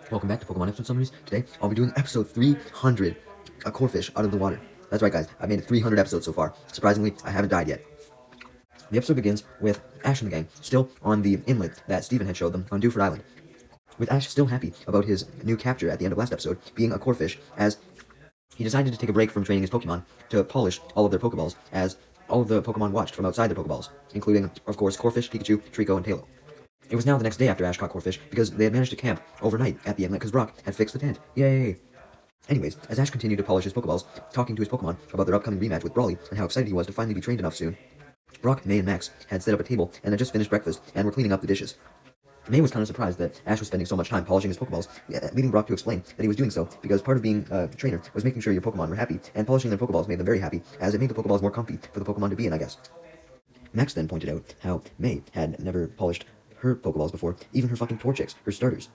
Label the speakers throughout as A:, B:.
A: Welcome back to Pokemon episode summaries. Today, I'll be doing episode 300, a core fish out of the water. That's right, guys. I've made 300 episodes so far. Surprisingly, I haven't died yet. The episode begins with Ash and the gang still on the inlet that Steven had showed them on Dewford Island, with Ash still happy about his new capture at the end of last episode being a core fish, as he decided to take a break from training his Pokemon to polish all of their Pokeballs, as all of the Pokemon watched from outside their Pokeballs, including, of course, Corphish, Pikachu, Trico, and Tailo. It was now the next day after Ash caught Corphish, because they had managed to camp overnight at the inlet because Brock had fixed the tent. Yay! Anyways, as Ash continued to polish his Pokeballs, talking to his Pokemon about their upcoming rematch with Brawly and how excited he was to finally be trained enough soon, Brock, May, and Max had set up a table and had just finished breakfast and were cleaning up the dishes. May was kind of surprised that Ash was spending so much time polishing his Pokeballs, leading Brock to explain that he was doing so because part of being a trainer was making sure your Pokemon were happy, and polishing their Pokeballs made them very happy, as it made the Pokeballs more comfy for the Pokemon to be in, I guess. Max then pointed out how May had never polished her Pokeballs before, even her fucking Torchics, her starters.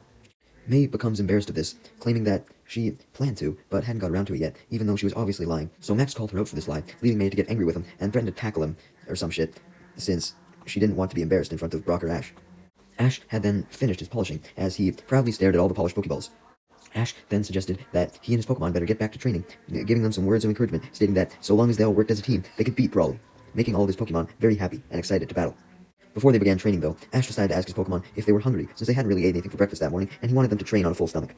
A: May becomes embarrassed of this, claiming that she planned to, but hadn't got around to it yet, even though she was obviously lying. So Max called her out for this lie, leading May to get angry with him and threatened to tackle him or some shit, since she didn't want to be embarrassed in front of Brock or Ash. Ash had then finished his polishing, as he proudly stared at all the polished Pokeballs. Ash then suggested that he and his Pokemon better get back to training, giving them some words of encouragement, stating that so long as they all worked as a team, they could beat Brawly, making all of his Pokemon very happy and excited to battle. Before they began training, though, Ash decided to ask his Pokemon if they were hungry, since they hadn't really ate anything for breakfast that morning, and he wanted them to train on a full stomach.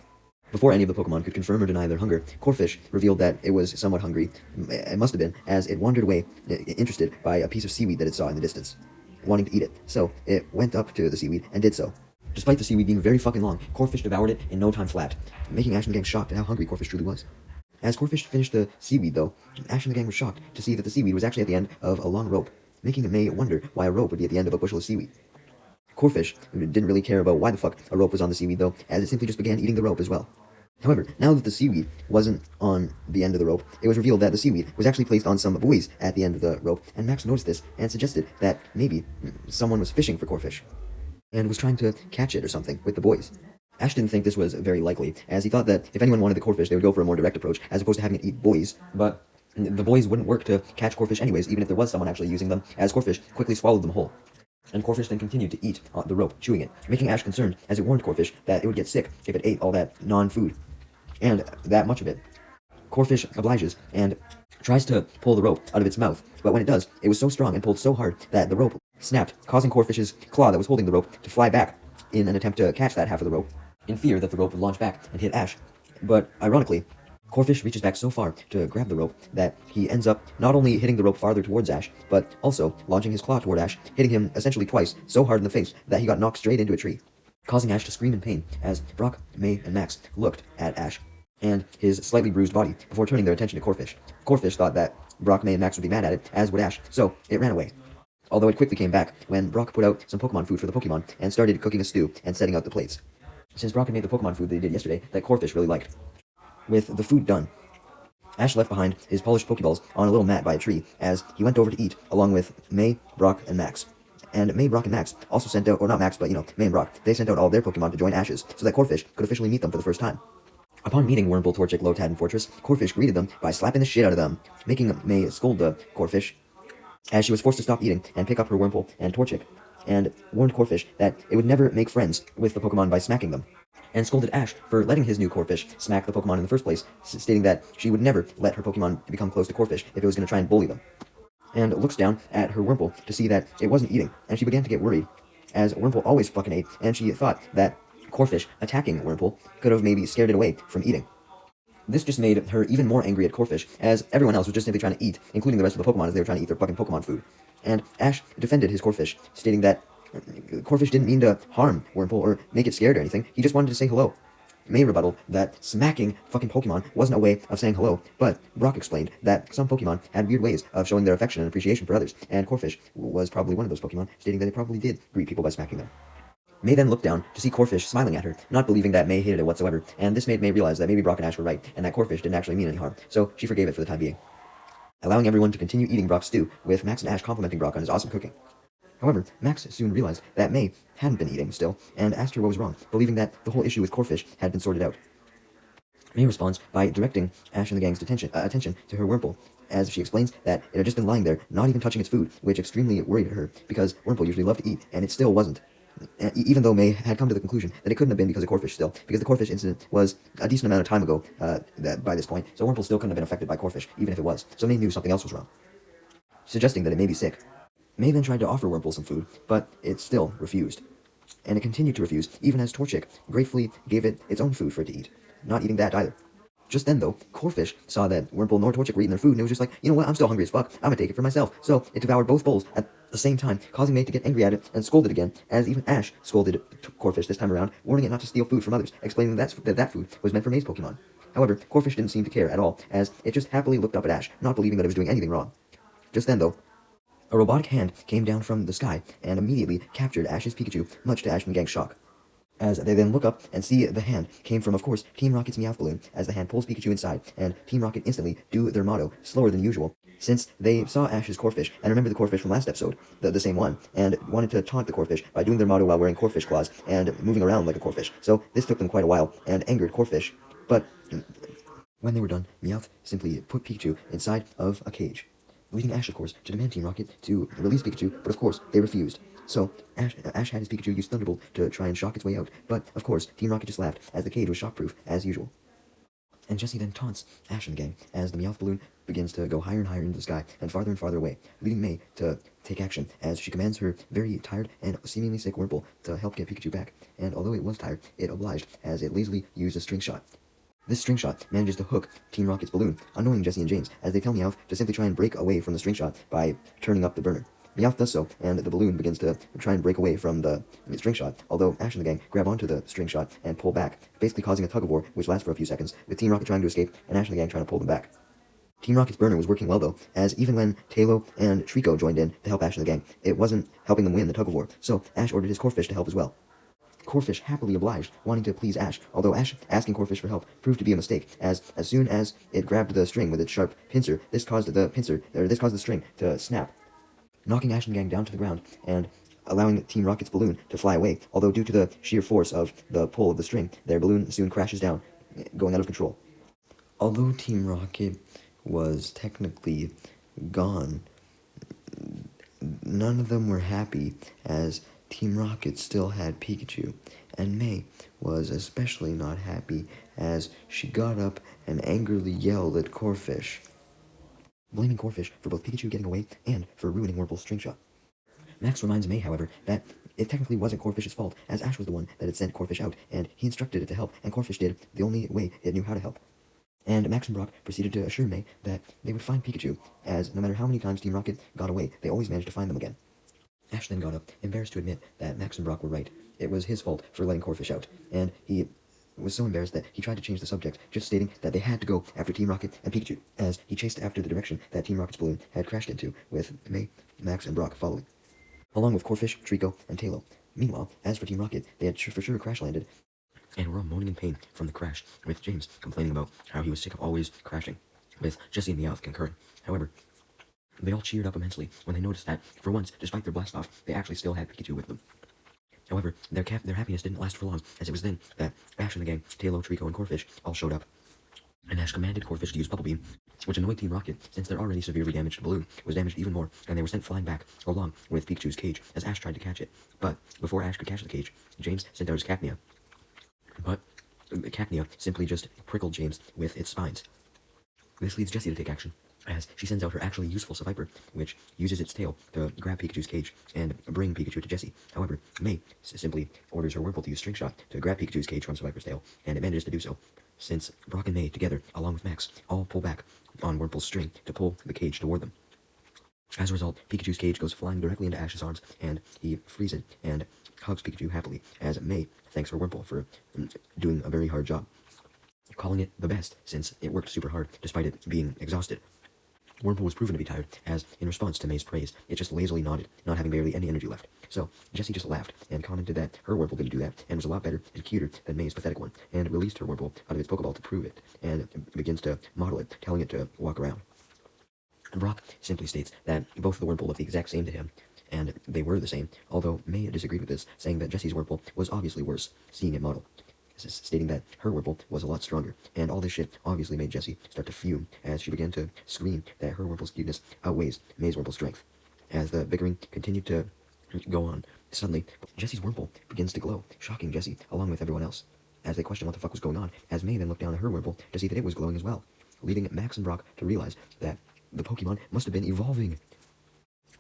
A: Before any of the Pokemon could confirm or deny their hunger, Corphish revealed that it was somewhat hungry. It must have been, as it wandered away, interested by a piece of seaweed that it saw in the distance, wanting to eat it. So, it went up to the seaweed and did so. Despite the seaweed being very fucking long, Corphish devoured it in no time flat, making Ash and the gang shocked at how hungry Corphish truly was. As Corphish finished the seaweed, though, Ash and the gang were shocked to see that the seaweed was actually at the end of a long rope, making May wonder why a rope would be at the end of a bushel of seaweed. Corphish didn't really care about why the fuck a rope was on the seaweed, though, as it simply just began eating the rope as well. However, now that the seaweed wasn't on the end of the rope, it was revealed that the seaweed was actually placed on some buoys at the end of the rope, and Max noticed this and suggested that maybe someone was fishing for Corphish and was trying to catch it or something with the buoys. Ash didn't think this was very likely, as he thought that if anyone wanted the Corphish, they would go for a more direct approach, as opposed to having it eat buoys, but the buoys wouldn't work to catch Corphish anyways, even if there was someone actually using them, as Corphish quickly swallowed them whole. And Corphish then continued to eat the rope, chewing it, making Ash concerned, as it warned Corphish that it would get sick if it ate all that non-food, and that much of it. Corphish obliges, and tries to pull the rope out of its mouth, but when it does, it was so strong and pulled so hard that the rope snapped, causing Corphish's claw that was holding the rope to fly back in an attempt to catch that half of the rope, in fear that the rope would launch back and hit Ash. But, ironically, Corphish reaches back so far to grab the rope that he ends up not only hitting the rope farther towards Ash, but also launching his claw toward Ash, hitting him essentially twice, so hard in the face that he got knocked straight into a tree, causing Ash to scream in pain as Brock, May, and Max looked at Ash and his slightly bruised body before turning their attention to Corphish. Corphish thought that Brock, May, and Max would be mad at it, as would Ash, so it ran away. Although it quickly came back when Brock put out some Pokemon food for the Pokemon and started cooking a stew and setting out the plates, since Brock had made the Pokemon food that he did yesterday that Corphish really liked. With the food done, Ash left behind his polished Pokeballs on a little mat by a tree as he went over to eat, along with May, Brock, and Max. And May, Brock, and Max also sent out, or not Max, but May and Brock, they sent out all their Pokemon to join Ash's, so that Corphish could officially meet them for the first time. Upon meeting Wurmple, Torchic, Lotad, and Fortress, Corphish greeted them by slapping the shit out of them, making May scold the Corphish, as she was forced to stop eating and pick up her Wurmple and Torchic, and warned Corphish that it would never make friends with the Pokemon by smacking them, and scolded Ash for letting his new Corphish smack the Pokemon in the first place, stating that she would never let her Pokemon become close to Corphish if it was going to try and bully them. And looks down at her Wurmple to see that it wasn't eating, and she began to get worried, as Wurmple always fucking ate, and she thought that Corphish attacking Wurmple could have maybe scared it away from eating. This just made her even more angry at Corphish, as everyone else was just simply trying to eat, including the rest of the Pokemon as they were trying to eat their fucking Pokemon food. And Ash defended his Corphish, stating that Corphish didn't mean to harm Wurmple or make it scared or anything, he just wanted to say hello. May rebutted that smacking fucking Pokemon wasn't a way of saying hello, but Brock explained that some Pokemon had weird ways of showing their affection and appreciation for others, and Corphish was probably one of those Pokemon, stating that it probably did greet people by smacking them. May then looked down to see Corphish smiling at her, not believing that May hated it whatsoever, and this made May realize that maybe Brock and Ash were right, and that Corphish didn't actually mean any harm, so she forgave it for the time being, allowing everyone to continue eating Brock's stew, with Max and Ash complimenting Brock on his awesome cooking. However, Max soon realized that May hadn't been eating still, and asked her what was wrong, believing that the whole issue with Corphish had been sorted out. May responds by directing Ash and the gang's attention to her Wurmple, as she explains that it had just been lying there, not even touching its food, which extremely worried her, because Wurmple usually loved to eat, and it still wasn't. even though May had come to the conclusion that it couldn't have been because of Corfish still, because the Corfish incident was a decent amount of time ago that by this point, so Wurmple still couldn't have been affected by Corfish, even if it was. So May knew something else was wrong, suggesting that it may be sick. May then tried to offer Wurmple some food, but it still refused. And it continued to refuse, even as Torchic gratefully gave it its own food for it to eat, not eating that either. Just then, though, Corfish saw that Wurmple nor Torchic were eating their food, and it was just like, you know what, I'm still hungry as fuck, I'm gonna take it for myself. So it devoured both bowls at the same time, causing May to get angry at it and scold it again, as even Ash scolded Corfish this time around, warning it not to steal food from others, explaining that food was meant for May's Pokemon. However, Corfish didn't seem to care at all, as it just happily looked up at Ash, not believing that it was doing anything wrong. Just then, though, a robotic hand came down from the sky and immediately captured Ash's Pikachu, much to Ash and Gang's shock. As they then look up and see the hand came from, of course, Team Rocket's Meowth balloon, as the hand pulls Pikachu inside, and Team Rocket instantly do their motto, slower than usual, since they saw Ash's Corfish, and remember the Corfish from last episode, the same one, and wanted to taunt the Corfish by doing their motto while wearing Corfish claws, and moving around like a Corfish. So this took them quite a while, and angered Corfish, but when they were done, Meowth simply put Pikachu inside of a cage, leading Ash, of course, to demand Team Rocket to release Pikachu, but of course, they refused. So, Ash had his Pikachu use Thunderbolt to try and shock its way out, but, of course, Team Rocket just laughed, as the cage was shockproof, as usual. And Jessie then taunts Ash and the gang, as the Meowth balloon begins to go higher and higher into the sky, and farther away, leading May to take action, as she commands her very tired and seemingly sick Wurmple to help get Pikachu back, and although it was tired, it obliged, as it lazily used a string shot. This string shot manages to hook Team Rocket's balloon, annoying Jessie and James, as they tell Meowth to simply try and break away from the string shot by turning up the burner. Meowth does so, and the balloon begins to try and break away from the string shot, although Ash and the gang grab onto the string shot and pull back, basically causing a tug-of-war which lasts for a few seconds, with Team Rocket trying to escape and Ash and the gang trying to pull them back. Team Rocket's burner was working well though, as even when Talo and Trico joined in to help Ash and the gang, it wasn't helping them win the tug-of-war, so Ash ordered his Corfish to help as well. Corfish happily obliged, wanting to please Ash, although Ash asking Corfish for help proved to be a mistake, as soon as it grabbed the string with its sharp pincer, this caused the string to snap, knocking Ash and gang down to the ground, and allowing Team Rocket's balloon to fly away, although due to the sheer force of the pull of the string, their balloon soon crashes down, going out of control. Although Team Rocket was technically gone, none of them were happy, as Team Rocket still had Pikachu, and May was especially not happy, as she got up and angrily yelled at Corfish, blaming Corfish for both Pikachu getting away and for ruining Wurmple's string shot. Max reminds May, however, that it technically wasn't Corfish's fault, as Ash was the one that had sent Corfish out, and he instructed it to help, and Corfish did the only way it knew how to help. And Max and Brock proceeded to assure May that they would find Pikachu, as no matter how many times Team Rocket got away, they always managed to find them again. Ash then got up, embarrassed to admit that Max and Brock were right. It was his fault for letting Corfish out, and he was so embarrassed that he tried to change the subject, just stating that they had to go after Team Rocket and Pikachu, as he chased after the direction that Team Rocket's balloon had crashed into, with May, Max, and Brock following, along with Corfish, Trico, and Talo. Meanwhile, as for Team Rocket, they had for sure crash-landed, and were all moaning in pain from the crash, with James complaining about how he was sick of always crashing, with Jessie and Meowth concurring. However, they all cheered up immensely when they noticed that, for once, despite their blast-off, they actually still had Pikachu with them. However, their happiness didn't last for long, as it was then that Ash and the gang, Talo, Trico, and Corfish all showed up. And Ash commanded Corfish to use Bubble Beam, which annoyed Team Rocket, since their already severely damaged balloon was damaged even more, and they were sent flying back, along with Pikachu's cage, as Ash tried to catch it. But, before Ash could catch the cage, James sent out his Cacnea. But, Cacnea simply just prickled James with its spines. This leads Jessie to take action, as she sends out her actually useful Seviper, which uses its tail to grab Pikachu's cage and bring Pikachu to Jessie. However, May simply orders her Wurmple to use String Shot to grab Pikachu's cage from Seviper's tail, and it manages to do so, since Brock and May, together, along with Max, all pull back on Wurmple's string to pull the cage toward them. As a result, Pikachu's cage goes flying directly into Ash's arms, and he frees it and hugs Pikachu happily, as May thanks her Wurmple for doing a very hard job, calling it the best, since it worked super hard despite it being exhausted. Wurmple was proven to be tired, as, in response to May's praise, it just lazily nodded, not having barely any energy left. So, Jessie just laughed, and commented that her Wurmple didn't do that, and was a lot better and cuter than May's pathetic one, and released her Wurmple out of its Pokeball to prove it, and begins to model it, telling it to walk around. Brock simply states that both the Wurmple look the exact same to him, and they were the same, although May disagreed with this, saying that Jessie's Wurmple was obviously worse, seeing it model, stating that her Wurmple was a lot stronger, and all this shit obviously made Jessie start to fume, as she began to scream that her Wurmple's cuteness outweighs May's Wurmple's strength. As the bickering continued to go on. Suddenly, Jesse's Wurmple begins to glow, shocking Jesse along with everyone else. As they question what the fuck was going on, as May then looked down at her Wurmple to see that it was glowing as well, leading Max and Brock to realize that the Pokemon must have been evolving.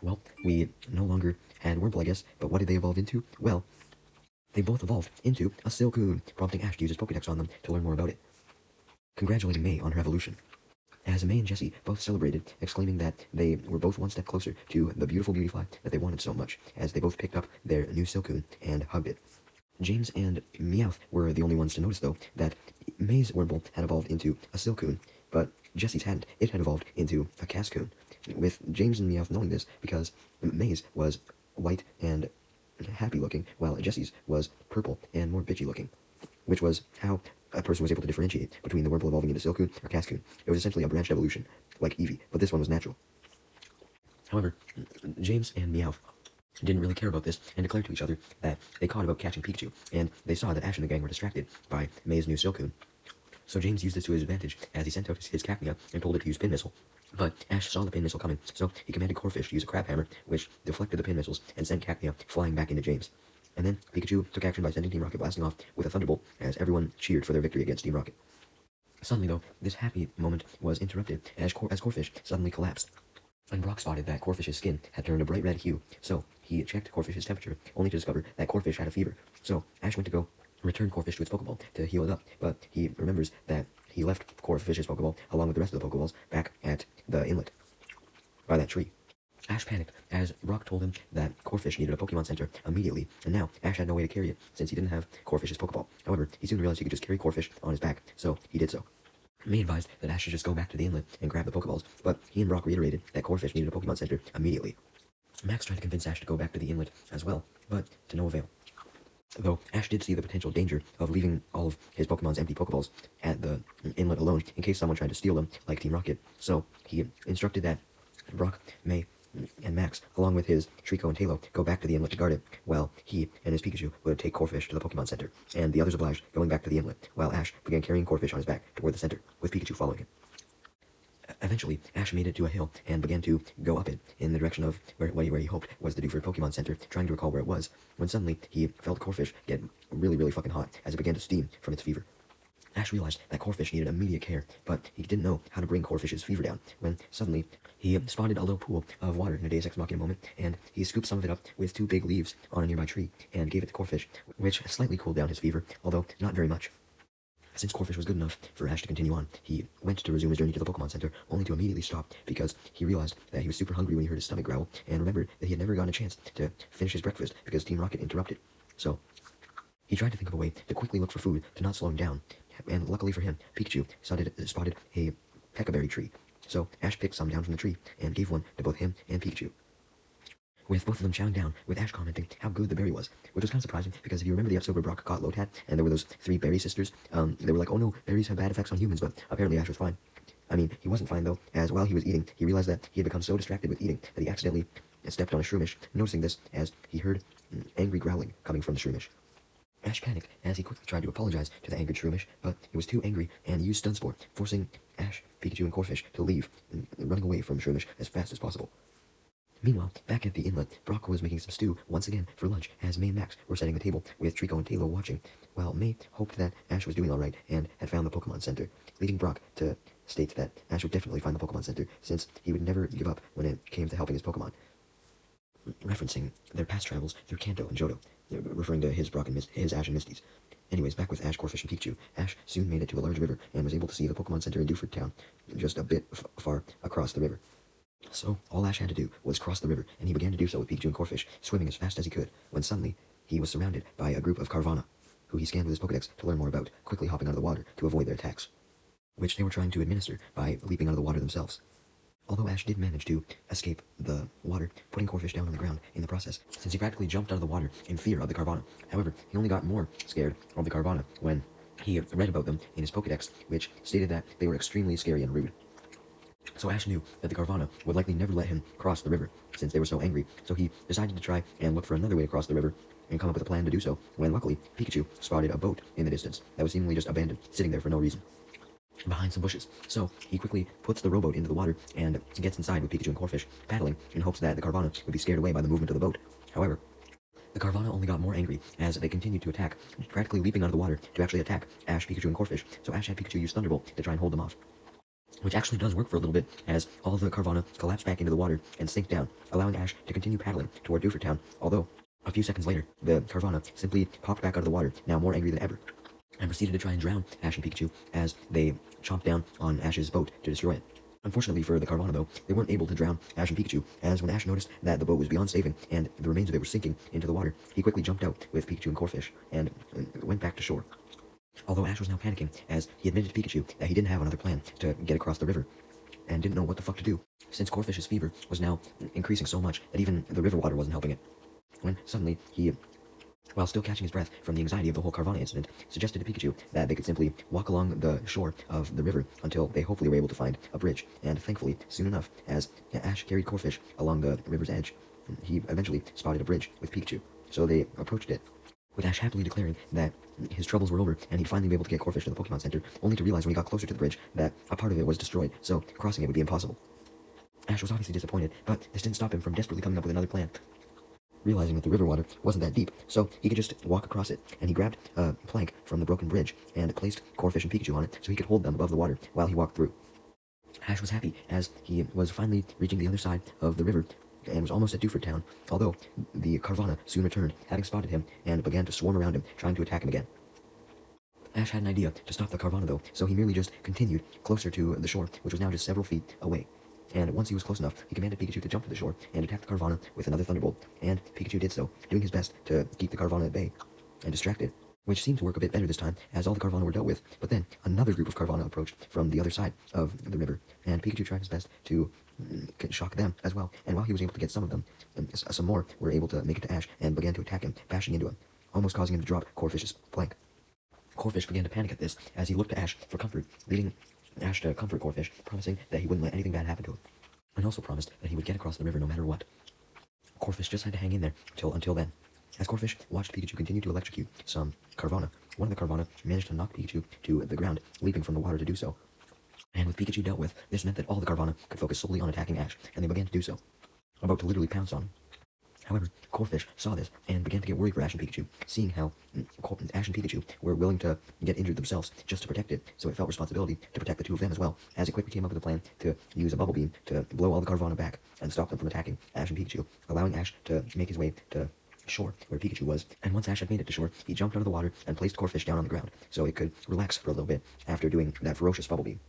A: Well, we no longer had Wurmple, I guess, but what did they evolve into? Well, they both evolved into a Silcoon, prompting Ash to use his Pokedex on them to learn more about it, congratulating May on her evolution. As May and Jessie both celebrated, exclaiming that they were both one step closer to the beautiful Beautyfly that they wanted so much, as they both picked up their new Silcoon and hugged it. James and Meowth were the only ones to notice, though, that May's Wurmple had evolved into a Silcoon, but Jessie's hadn't. It had evolved into a Cascoon. With James and Meowth knowing this, because May's was white and happy looking, while Jessie's was purple and more bitchy looking, which was how a person was able to differentiate between the Wurmple evolving into Silcoon or Cascoon. It was essentially a branched evolution, like Eevee, but this one was natural. However, James and Meowth didn't really care about this and declared to each other that they caught about catching Pikachu, and they saw that Ash and the gang were distracted by May's new Silcoon. So James used this to his advantage as he sent out his Cacnea and told it to use Pin Missile. But Ash saw the Pin Missile coming, so he commanded Corphish to use a Crab Hammer, which deflected the Pin Missiles and sent Cacnea flying back into James. And then Pikachu took action by sending Team Rocket blasting off with a Thunderbolt as everyone cheered for their victory against Team Rocket. Suddenly, though, this happy moment was interrupted as Corphish suddenly collapsed. And Brock spotted that Corphish's skin had turned a bright red hue, so he checked Corphish's temperature, only to discover that Corphish had a fever. So Ash went to go return Corphish to its Pokeball to heal it up, but he remembers that he left Corphish's Pokeball, along with the rest of the Pokeballs, back at the inlet, by that tree. Ash panicked as Brock told him that Corphish needed a Pokemon Center immediately, and now Ash had no way to carry it, since he didn't have Corphish's Pokeball. However, he soon realized he could just carry Corphish on his back, so he did so. May advised that Ash should just go back to the inlet and grab the Pokeballs, but he and Brock reiterated that Corphish needed a Pokemon Center immediately. Max tried to convince Ash to go back to the inlet as well, but to no avail. Though Ash did see the potential danger of leaving all of his Pokemon's empty Pokeballs at the inlet alone in case someone tried to steal them, like Team Rocket, so he instructed that Brock, May, and Max, along with his Trico and Talo, go back to the inlet to guard it, while he and his Pikachu would take Corphish to the Pokemon Center, and the others obliged, going back to the inlet, while Ash began carrying Corphish on his back toward the center, with Pikachu following him. Eventually, Ash made it to a hill and began to go up it in the direction of where he hoped was the Dewford Pokemon Center, trying to recall where it was, when suddenly he felt Corphish get really, really fucking hot as it began to steam from its fever. Ash realized that Corphish needed immediate care, but he didn't know how to bring Corphish's fever down, when suddenly he spotted a little pool of water in a Deus Ex Machina moment, and he scooped some of it up with 2 big leaves on a nearby tree, and gave it to Corphish, which slightly cooled down his fever, although not very much. Since Corphish was good enough for Ash to continue on, he went to resume his journey to the Pokemon Center, only to immediately stop, because he realized that he was super hungry when he heard his stomach growl, and remembered that he had never gotten a chance to finish his breakfast because Team Rocket interrupted. So, he tried to think of a way to quickly look for food to not slow him down, and luckily for him, Pikachu spotted a Pecaberry tree. So Ash picked some down from the tree, and gave one to both him and Pikachu, with both of them chowing down, with Ash commenting how good the berry was, which was kind of surprising, because if you remember the episode where Brock caught Lotad, and there were those 3 berry sisters, they were like, oh no, berries have bad effects on humans, but apparently Ash was fine. I mean, he wasn't fine though, as while he was eating, he realized that he had become so distracted with eating that he accidentally stepped on a Shroomish, noticing this as he heard angry growling coming from the Shroomish. Ash panicked as he quickly tried to apologize to the angered Shroomish, but it was too angry and used Stun Spore, forcing Ash, Pikachu, and Corphish to leave, running away from Shroomish as fast as possible. Meanwhile, back at the inlet, Brock was making some stew once again for lunch, as May and Max were setting the table with Trico and Talo watching, while May hoped that Ash was doing alright and had found the Pokemon Center, leading Brock to state that Ash would definitely find the Pokemon Center, since he would never give up when it came to helping his Pokemon, referencing their past travels through Kanto and Johto, referring to his Ash and Misty's. Anyways, back with Ash, Corphish, and Pikachu, Ash soon made it to a large river and was able to see the Pokemon Center in Dewford Town, just a bit far across the river. So, all Ash had to do was cross the river, and he began to do so with Pikachu and Corphish, swimming as fast as he could, when suddenly, he was surrounded by a group of Carvana, who he scanned with his Pokedex to learn more about, quickly hopping out of the water to avoid their attacks, which they were trying to administer by leaping out of the water themselves. Although Ash did manage to escape the water, putting Corphish down on the ground in the process, since he practically jumped out of the water in fear of the Carvana. However, he only got more scared of the Carvana when he read about them in his Pokedex, which stated that they were extremely scary and rude. So Ash knew that the Carvana would likely never let him cross the river, since they were so angry, so he decided to try and look for another way to cross the river, and come up with a plan to do so, when luckily, Pikachu spotted a boat in the distance that was seemingly just abandoned, sitting there for no reason. behind some bushes. So he quickly puts the rowboat into the water and gets inside with Pikachu and Corfish paddling in hopes that the Carvana would be scared away by the movement of the boat. However, the Carvana only got more angry as they continued to attack, practically leaping out of the water to actually attack Ash, Pikachu, and Corfish. So Ash had Pikachu use Thunderbolt to try and hold them off, which actually does work for a little bit, as all of the Carvana collapse back into the water and sink down, allowing Ash to continue paddling toward Dewford Town, although a few seconds later, the Carvana simply popped back out of the water, now more angry than ever, and proceeded to try and drown Ash and Pikachu as they chomped down on Ash's boat to destroy it. Unfortunately for the Carvana, though, they weren't able to drown Ash and Pikachu, as when Ash noticed that the boat was beyond saving and the remains of it were sinking into the water, he quickly jumped out with Pikachu and Corfish and went back to shore. Although Ash was now panicking, as he admitted to Pikachu that he didn't have another plan to get across the river, and didn't know what the fuck to do, since Corfish's fever was now increasing so much that even the river water wasn't helping it. When suddenly he, while still catching his breath from the anxiety of the whole Carvana incident, suggested to Pikachu that they could simply walk along the shore of the river until they hopefully were able to find a bridge, and thankfully, soon enough, as Ash carried Corfish along the river's edge, he eventually spotted a bridge with Pikachu, so they approached it, with Ash happily declaring that his troubles were over and he'd finally be able to get Corfish to the Pokemon Center, only to realize when he got closer to the bridge that a part of it was destroyed, so crossing it would be impossible. Ash was obviously disappointed, but this didn't stop him from desperately coming up with another plan. Realizing that the river water wasn't that deep, so he could just walk across it, and he grabbed a plank from the broken bridge and placed Corfish and Pikachu on it so he could hold them above the water while he walked through. Ash was happy as he was finally reaching the other side of the river and was almost at Dewford Town, although the Carvana soon returned, having spotted him, and began to swarm around him, trying to attack him again. Ash had an idea to stop the Carvana, though, so he merely just continued closer to the shore, which was now just several feet away. And once he was close enough, he commanded Pikachu to jump to the shore and attack the Carvana with another Thunderbolt, and Pikachu did so, doing his best to keep the Carvana at bay and distracted, which seemed to work a bit better this time, as all the Carvana were dealt with. But then, another group of Carvana approached from the other side of the river, and Pikachu tried his best to shock them as well, and while he was able to get some of them, some more were able to make it to Ash and began to attack him, bashing into him, almost causing him to drop Corfish's plank. Corfish began to panic at this, as he looked to Ash for comfort, leading Ash to comfort Corfish, promising that he wouldn't let anything bad happen to him, and also promised that he would get across the river no matter what. Corfish just had to hang in there until then. As Corfish watched Pikachu continue to electrocute some Carvana, one of the Carvana managed to knock Pikachu to the ground, leaping from the water to do so. And with Pikachu dealt with, this meant that all the Carvana could focus solely on attacking Ash, and they began to do so, about to literally pounce on him. However, Corfish saw this and began to get worried for Ash and Pikachu, seeing how Ash and Pikachu were willing to get injured themselves just to protect it, so it felt responsibility to protect the two of them as well, as it quickly came up with a plan to use a bubble beam to blow all the Carvana back and stop them from attacking Ash and Pikachu, allowing Ash to make his way to shore where Pikachu was. And once Ash had made it to shore, he jumped out of the water and placed Corfish down on the ground, so it could relax for a little bit after doing that ferocious bubble beam.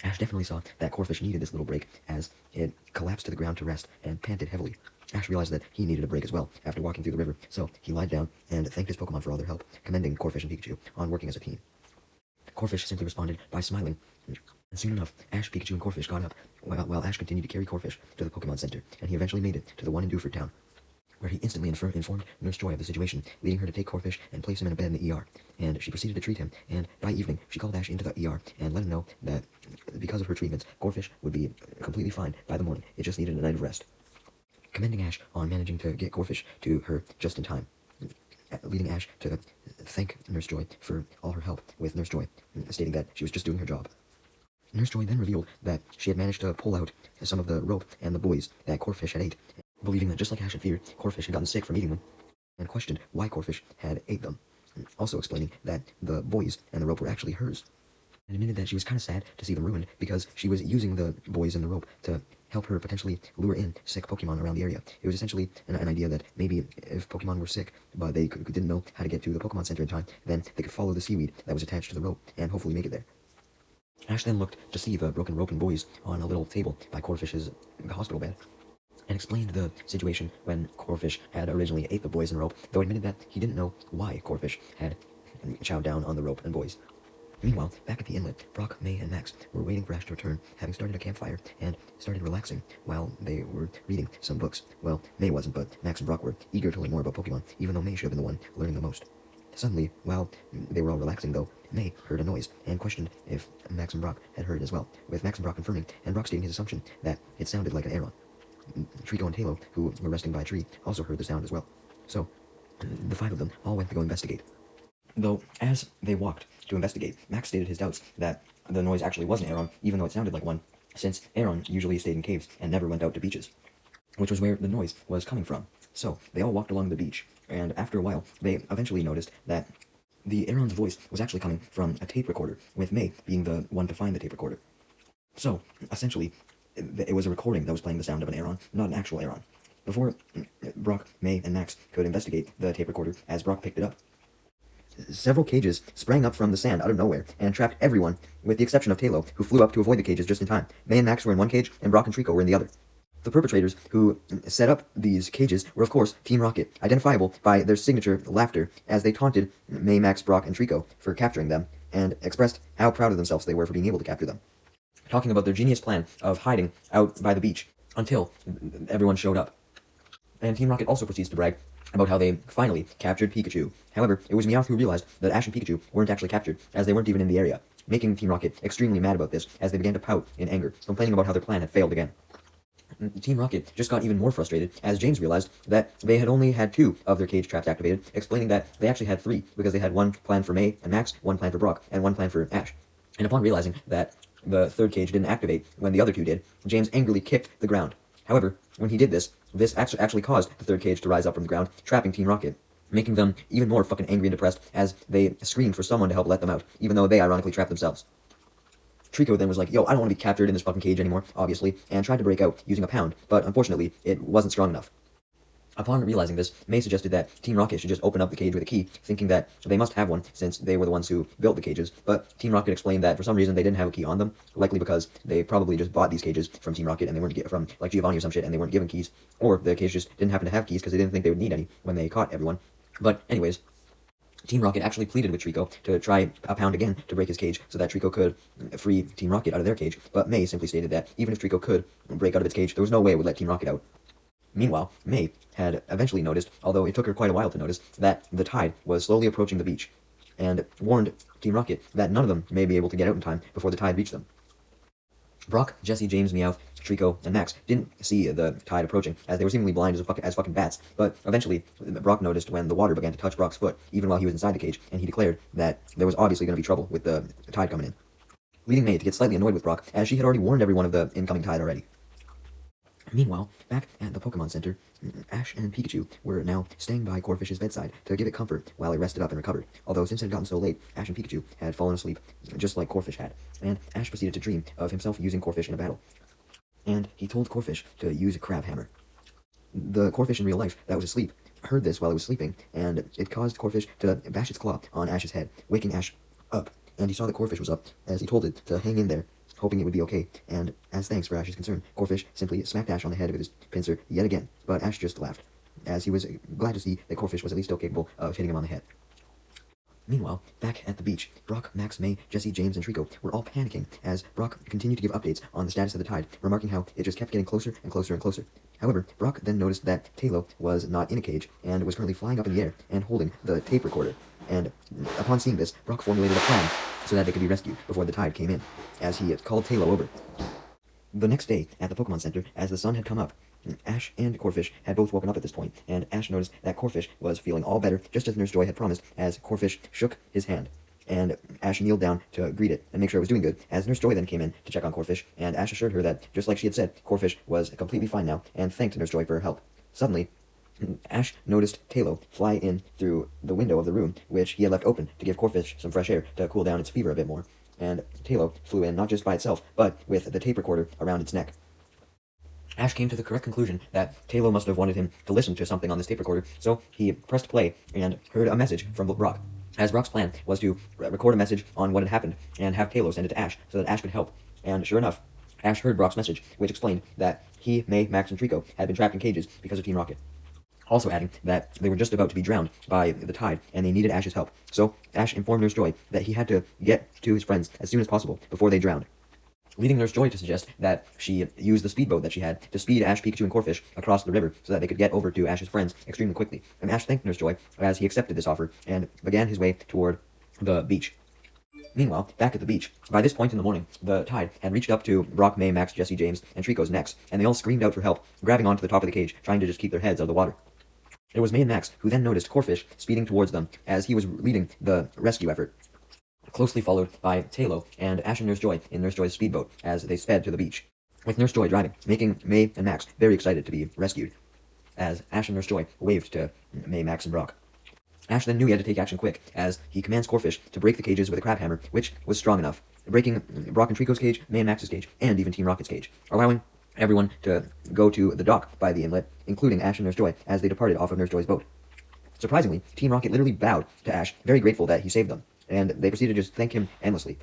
A: Ash definitely saw that Corfish needed this little break, as it collapsed to the ground to rest and panted heavily. Ash realized that he needed a break as well after walking through the river, so he lied down and thanked his Pokemon for all their help, commending Corfish and Pikachu on working as a team. Corfish simply responded by smiling, and soon enough, Ash, Pikachu, and Corfish got up, while Ash continued to carry Corfish to the Pokemon Center, and he eventually made it to the one in Dewford Town, where he instantly informed Nurse Joy of the situation, leading her to take Corfish and place him in a bed in the ER, and she proceeded to treat him, and by evening, she called Ash into the ER and let him know that because of her treatments, Corfish would be completely fine by the morning. It just needed a night of rest. Commending Ash on managing to get Corfish to her just in time, leading Ash to thank Nurse Joy for all her help with Nurse Joy, stating that she was just doing her job. Nurse Joy then revealed that she had managed to pull out some of the rope and the buoys that Corfish had ate, believing that just like Ash had feared, Corfish had gotten sick from eating them, and questioned why Corfish had ate them, also explaining that the buoys and the rope were actually hers, and admitted that she was kind of sad to see them ruined because she was using the buoys and the rope to help her potentially lure in sick Pokemon around the area. It was essentially an idea that maybe if Pokemon were sick, but they didn't know how to get to the Pokemon Center in time, then they could follow the seaweed that was attached to the rope and hopefully make it there. Ash then looked to see the broken rope and buoys on a little table by Corfish's hospital bed, and explained the situation when Corfish had originally ate the buoys and rope, though admitted that he didn't know why Corfish had chowed down on the rope and buoys. Meanwhile, back at the inlet, Brock, May, and Max were waiting for Ash to return, having started a campfire, and started relaxing while they were reading some books. Well, May wasn't, but Max and Brock were eager to learn more about Pokemon, even though May should have been the one learning the most. Suddenly, while they were all relaxing though, May heard a noise, and questioned if Max and Brock had heard it as well, with Max and Brock confirming, and Brock stating his assumption that it sounded like an Aeron. Trico and Halo, who were resting by a tree, also heard the sound as well. So, the five of them all went to go investigate. Though, as they walked to investigate, Max stated his doubts that the noise actually wasn't Aaron, even though it sounded like one, since Aaron usually stayed in caves and never went out to beaches, which was where the noise was coming from. So, they all walked along the beach, and after a while, they eventually noticed that the Aaron's voice was actually coming from a tape recorder, with May being the one to find the tape recorder. So, essentially, it was a recording that was playing the sound of an Aaron, not an actual Aaron. Before Brock, May, and Max could investigate the tape recorder, as Brock picked it up, several cages sprang up from the sand out of nowhere and trapped everyone, with the exception of Talo, who flew up to avoid the cages just in time. May and Max were in one cage, and Brock and Trico were in the other. The perpetrators who set up these cages were, of course, Team Rocket, identifiable by their signature laughter, as they taunted May, Max, Brock, and Trico for capturing them, and expressed how proud of themselves they were for being able to capture them, talking about their genius plan of hiding out by the beach until everyone showed up. And Team Rocket also proceeds to brag about how they finally captured Pikachu. However, it was Meowth who realized that Ash and Pikachu weren't actually captured, as they weren't even in the area, making Team Rocket extremely mad about this, as they began to pout in anger, complaining about how their plan had failed again. Team Rocket just got even more frustrated, as James realized that they had only had 2 of their cage traps activated, explaining that they actually had 3, because they had one plan for May and Max, one plan for Brock, and one plan for Ash. And upon realizing that the 3rd cage didn't activate when the other 2 did, James angrily kicked the ground. However, when he did this actually caused the 3rd cage to rise up from the ground, trapping Team Rocket, making them even more fucking angry and depressed, as they screamed for someone to help let them out, even though they ironically trapped themselves. Trico then was like, yo, I don't want to be captured in this fucking cage anymore, obviously, and tried to break out using a pound, but unfortunately, it wasn't strong enough. Upon realizing this, May suggested that Team Rocket should just open up the cage with a key, thinking that they must have one since they were the ones who built the cages, but Team Rocket explained that for some reason they didn't have a key on them, likely because they probably just bought these cages from Team Rocket and they weren't from like Giovanni or some shit and they weren't given keys, or the cage just didn't happen to have keys because they didn't think they would need any when they caught everyone. But anyways, Team Rocket actually pleaded with Trico to try a pound again to break his cage so that Trico could free Team Rocket out of their cage, but May simply stated that even if Trico could break out of its cage, there was no way it would let Team Rocket out. Meanwhile, May had eventually noticed, although it took her quite a while to notice, that the tide was slowly approaching the beach, and warned Team Rocket that none of them may be able to get out in time before the tide reached them. Brock, Jesse, James, Meowth, Trico, and Max didn't see the tide approaching, as they were seemingly blind as fucking bats, but eventually Brock noticed when the water began to touch Brock's foot, even while he was inside the cage, and he declared that there was obviously going to be trouble with the tide coming in, leading May to get slightly annoyed with Brock, as she had already warned everyone of the incoming tide already. Meanwhile, back at the Pokémon Center, Ash and Pikachu were now staying by Corfish's bedside to give it comfort while it rested up and recovered, although since it had gotten so late, Ash and Pikachu had fallen asleep, just like Corfish had, and Ash proceeded to dream of himself using Corfish in a battle. And he told Corfish to use a crab hammer. The Corfish in real life that was asleep heard this while it was sleeping, and it caused Corfish to bash its claw on Ash's head, waking Ash up, and he saw that Corfish was up, as he told it to hang in there, hoping it would be okay, and as thanks for Ash's concern, Corfish simply smacked Ash on the head with his pincer yet again, but Ash just laughed, as he was glad to see that Corfish was at least still capable of hitting him on the head. Meanwhile, back at the beach, Brock, Max, May, Jesse, James, and Trico were all panicking as Brock continued to give updates on the status of the tide, remarking how it just kept getting closer and closer and closer. However, Brock then noticed that Talo was not in a cage and was currently flying up in the air and holding the tape recorder, and upon seeing this, Brock formulated a plan so that they could be rescued before the tide came in, as he had called Talo over. The next day, at the Pokémon Center, as the sun had come up, Ash and Corfish had both woken up at this point, and Ash noticed that Corfish was feeling all better, just as Nurse Joy had promised, as Corfish shook his hand. And Ash kneeled down to greet it and make sure it was doing good, as Nurse Joy then came in to check on Corfish, and Ash assured her that, just like she had said, Corfish was completely fine now, and thanked Nurse Joy for her help. Suddenly, Ash noticed Talo fly in through the window of the room, which he had left open to give Corfish some fresh air to cool down its fever a bit more. And Talo flew in not just by itself, but with the tape recorder around its neck. Ash came to the correct conclusion that Talo must have wanted him to listen to something on this tape recorder, so he pressed play and heard a message from Brock. As Brock's plan was to record a message on what had happened and have Talo send it to Ash so that Ash could help. And sure enough, Ash heard Brock's message, which explained that he, May, Max, and Trico had been trapped in cages because of Team Rocket. Also adding that they were just about to be drowned by the tide and they needed Ash's help. So Ash informed Nurse Joy that he had to get to his friends as soon as possible before they drowned, leading Nurse Joy to suggest that she use the speedboat that she had to speed Ash, Pikachu, and Corfish across the river so that they could get over to Ash's friends extremely quickly. And Ash thanked Nurse Joy as he accepted this offer and began his way toward the beach. Meanwhile, back at the beach, by this point in the morning, the tide had reached up to Brock, May, Max, Jesse, James, and Trico's necks, and they all screamed out for help, grabbing onto the top of the cage, trying to just keep their heads out of the water. It was May and Max who then noticed Corfish speeding towards them as he was leading the rescue effort, closely followed by Talo and Ash and Nurse Joy in Nurse Joy's speedboat as they sped to the beach, with Nurse Joy driving, making May and Max very excited to be rescued, as Ash and Nurse Joy waved to May, Max, and Brock. Ash then knew he had to take action quick, as he commands Corfish to break the cages with a crab hammer, which was strong enough, breaking Brock and Trico's cage, May and Max's cage, and even Team Rocket's cage, allowing everyone to go to the dock by the inlet, including Ash and Nurse Joy, as they departed off of Nurse Joy's boat. Surprisingly, Team Rocket literally bowed to Ash, very grateful that he saved them, and they proceeded to just thank him endlessly,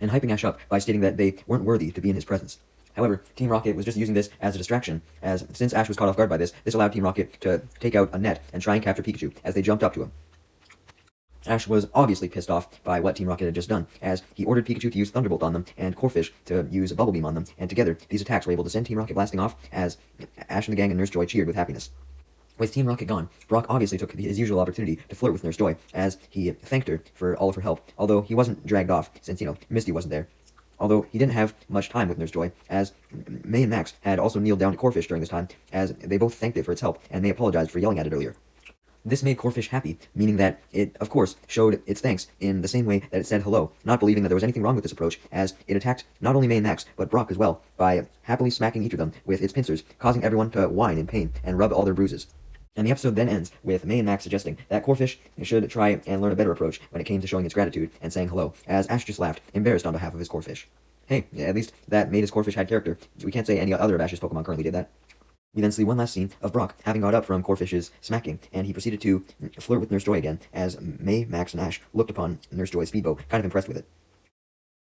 A: and hyping Ash up by stating that they weren't worthy to be in his presence. However, Team Rocket was just using this as a distraction, as since Ash was caught off guard by this allowed Team Rocket to take out a net and try and capture Pikachu as they jumped up to him. Ash was obviously pissed off by what Team Rocket had just done, as he ordered Pikachu to use Thunderbolt on them and Corfish to use Bubble Beam on them, and together these attacks were able to send Team Rocket blasting off as Ash and the gang and Nurse Joy cheered with happiness. With Team Rocket gone, Brock obviously took his usual opportunity to flirt with Nurse Joy, as he thanked her for all of her help, although he wasn't dragged off since, Misty wasn't there. Although he didn't have much time with Nurse Joy, as May and Max had also kneeled down to Corfish during this time, as they both thanked it for its help, and they apologized for yelling at it earlier. This made Corfish happy, meaning that it, of course, showed its thanks in the same way that it said hello, not believing that there was anything wrong with this approach, as it attacked not only May and Max, but Brock as well, by happily smacking each of them with its pincers, causing everyone to whine in pain and rub all their bruises. And the episode then ends with May and Max suggesting that Corfish should try and learn a better approach when it came to showing its gratitude and saying hello, as Ash just laughed, embarrassed on behalf of his Corfish. Hey, at least that made his Corfish had character. We can't say any other of Ash's Pokemon currently did that. We then see one last scene of Brock having got up from Corfish's smacking, and he proceeded to flirt with Nurse Joy again, as May, Max, and Ash looked upon Nurse Joy's speedboat, kind of impressed with it.